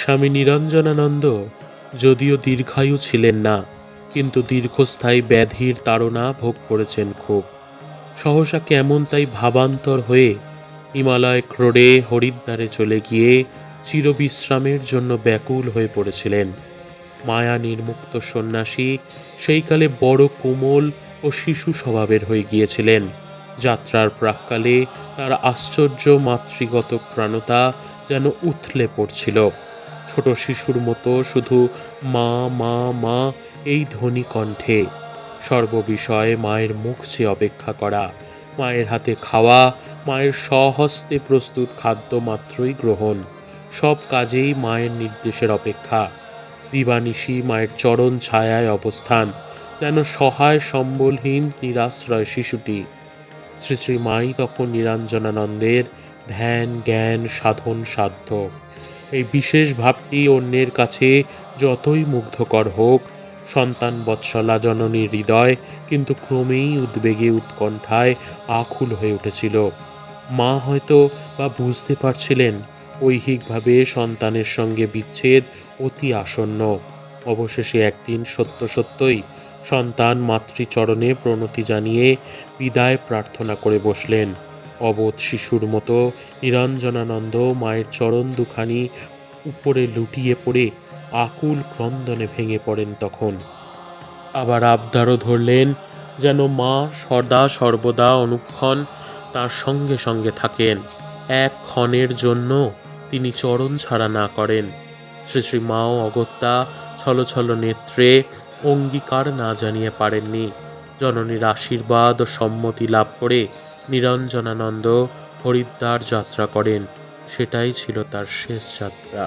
স্বামী নিরঞ্জনানন্দ যদিও দীর্ঘায়ু ছিলেন না, কিন্তু দীর্ঘস্থায়ী ব্যাধির তাড়না ভোগ করেছেন খুব। সহসা কেমন তাই ভাবান্তর হয়ে হিমালয় ক্রোড়ে হরিদ্বারে চলে গিয়ে চিরবিশ্রামের জন্য ব্যাকুল হয়ে পড়েছিলেন। মায়া নির্মুক্ত সন্ন্যাসী সেইকালে বড় কোমল ও শিশু স্বভাবের হয়ে গিয়েছিলেন। যাত্রার প্রাক্কালে তার আশ্চর্য মাতৃগত প্রাণতা যেন উথলে পড়ছিল। ছোট শিশুর মতো শুধু মা মা মা এই ধ্বনি কণ্ঠে। সর্ববিষয়ে মায়ের মুখ চেয়ে অপেক্ষা করা, মায়ের হাতে খাওয়া, মায়ের স্বহস্তে প্রস্তুত খাদ্য মাত্রই গ্রহণ, সব কাজেই মায়ের নির্দেশের অপেক্ষা। দিবানিশি মায়ের চরণ ছায়ায় অবস্থান, যেন সহায় সম্বলহীন নিরাশ্রয় শিশুটি। শ্রী শ্রী মাই তখন নিরঞ্জনানন্দের ধ্যান জ্ঞান সাধন সাধ্য। এই বিশেষ ভাবটি অন্যের কাছে যতই মুগ্ধকর হোক, সন্তান বৎসলা জননীর হৃদয় কিন্তু ক্রমেই উদ্বেগে উৎকণ্ঠায় আকুল হয়ে উঠেছিল। মা হয়তো বা বুঝতে পারছিলেন ঐহিকভাবে সন্তানের সঙ্গে বিচ্ছেদ অতি আসন্ন। অবশেষে একদিন সত্য সত্যই সন্তান মাতৃচরণে প্রণতি জানিয়ে বিদায় প্রার্থনা করে বসলেন। অবোধ শিশুর মতো নিরঞ্জনানন্দ মায়ের চরণ দুখানি উপরে লুটিয়ে পড়ে আকুল ক্রন্দনে ভেঙে পড়েন তখন। আবার আবদারও ধরলেন যেন মা সদা সর্বদা অনুক্ষণ তার সঙ্গে সঙ্গে থাকেন, এক ক্ষণের জন্য তিনি চরণ ছাড়া না করেন। শ্রী শ্রী মাও অগত্যা ছলছল নেত্রে অঙ্গীকার না জানিয়ে পারেননি। জননীর আশীর্বাদ ও সম্মতি লাভ করে নিরঞ্জনানন্দ হরিদ্বার যাত্রা করেন। সেটাই ছিল তার শেষ যাত্রা।